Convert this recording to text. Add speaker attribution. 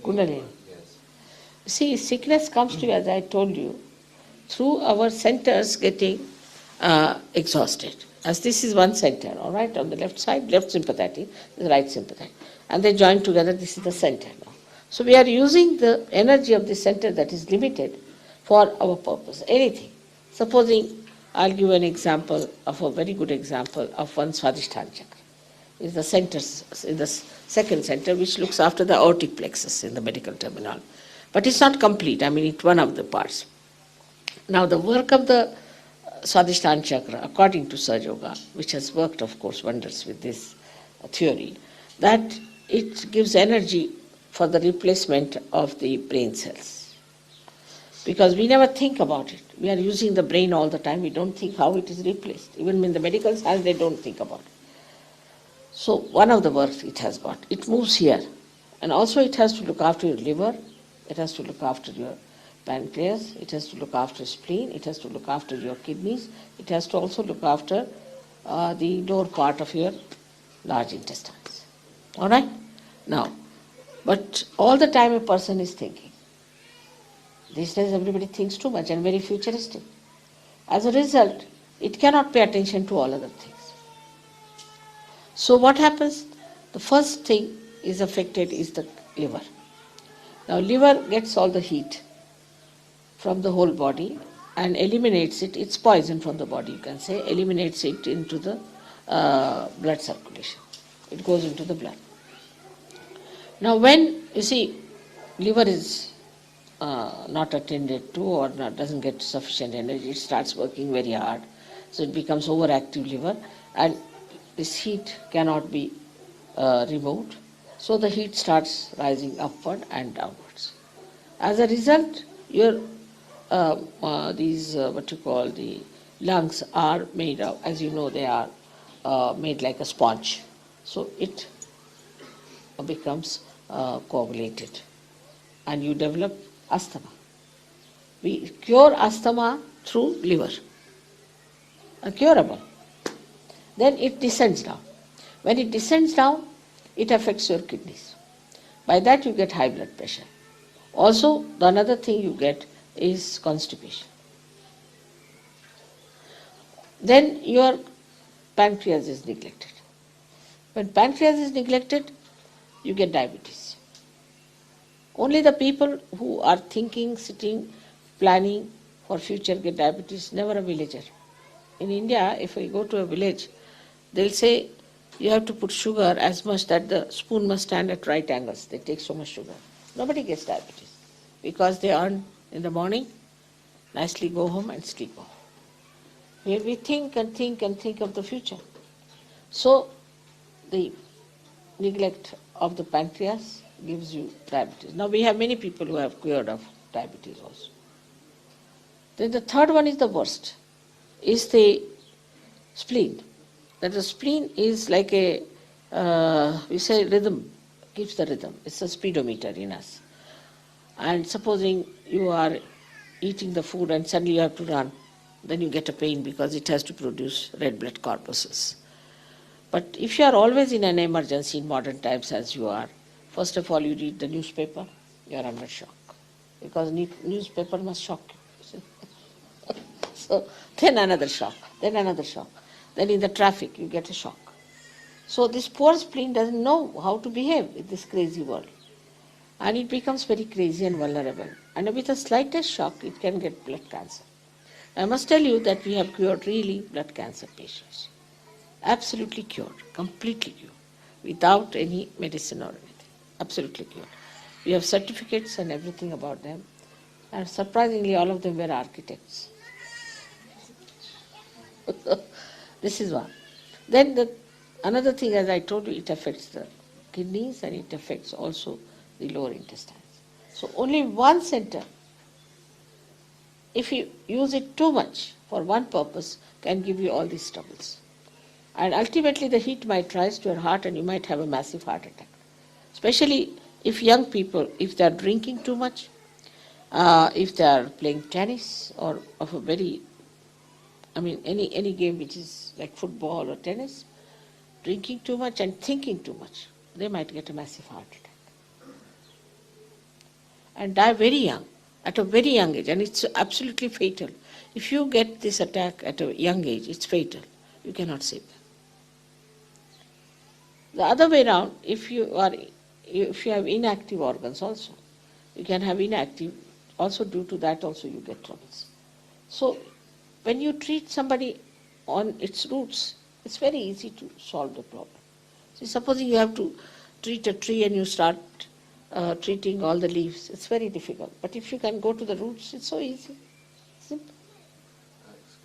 Speaker 1: Kundalini. See, sickness comes to you, as I told you, through our centers getting exhausted. As this is one center, all right, on the left side, left sympathetic, the right sympathetic. And they join together, this is the center now. So we are using the energy of the center that is limited for our purpose, anything. Supposing, I'll give an example of a very good example of one Swadhisthana chakra. Is the center, in the second center, which looks after the aortic plexus in the medical terminology. But it's not complete, I mean, it's one of the parts. Now, the work of the Swadhisthana chakra, according to Sahajayoga, which has worked, of course, wonders with this theory, that it gives energy for the replacement of the brain cells. Because we never think about it. We are using the brain all the time. We don't think how it is replaced. Even in the medical science, they don't think about it. So one of the works it has got, it moves here. And also it has to look after your liver, it has to look after your pancreas, it has to look after spleen, it has to look after your kidneys, it has to also look after the lower part of your large intestines. All right? Now, but all the time a person is thinking. These days everybody thinks too much and very futuristic. As a result, it cannot pay attention to all other things. So what happens? The first thing is affected is the liver. Now liver gets all the heat from the whole body and eliminates it. It's poison from the body, you can say, eliminates it into the blood circulation. It goes into the blood. Now when, you see, liver is not attended to or doesn't get sufficient energy, it starts working very hard. So it becomes overactive liver and this heat cannot be removed. So the heat starts rising upward and downwards. As a result, your the lungs are made of, as you know, they are made like a sponge. So it becomes coagulated and you develop asthma. We cure asthma through liver, curable. Then it descends down. When it descends down, it affects your kidneys. By that you get high blood pressure. Also, the another thing you get is constipation. Then your pancreas is neglected. When pancreas is neglected, you get diabetes. Only the people who are thinking, sitting, planning for future get diabetes, never a villager. In India, if we go to a village, they'll say you have to put sugar as much that the spoon must stand at right angles. They take so much sugar. Nobody gets diabetes because they earn in the morning, nicely go home and sleep off. Here we think and think and think of the future. So the neglect of the pancreas gives you diabetes. Now we have many people who have cured of diabetes also. Then the third one is the worst, is the spleen. That the spleen is like a, we say rhythm, keeps the rhythm. It's a speedometer in us. And supposing you are eating the food and suddenly you have to run, then you get a pain because it has to produce red blood corpuscles. But if you are always in an emergency in modern times as you are, first of all you read the newspaper, you are under shock. Because newspaper must shock you. So then another shock, then another shock. Then in the traffic you get a shock. So this poor spleen doesn't know how to behave in this crazy world. And it becomes very crazy and vulnerable. And with the slightest shock, it can get blood cancer. I must tell you that we have cured really blood cancer patients. Absolutely cured, completely cured, without any medicine or anything. Absolutely cured. We have certificates and everything about them. And surprisingly, all of them were architects. This is one. Then another thing, as I told you, it affects the kidneys and it affects also the lower intestines. So only one center, if you use it too much for one purpose, can give you all these troubles. And ultimately the heat might rise to your heart and you might have a massive heart attack. Especially if young people, if they are drinking too much, if they are playing tennis or of a very, any game which is like football or tennis, drinking too much and thinking too much, they might get a massive heart attack. and die very young, at a very young age, and it's absolutely fatal. If you get this attack at a young age, it's fatal. You cannot save them. The other way around, if you have inactive organs also, you can have inactive, also due to that also you get troubles. So when you treat somebody on its roots, it's very easy to solve the problem. See, supposing you have to treat a tree and you start treating all the leaves, it's very difficult. But if you can go to the roots, it's so easy.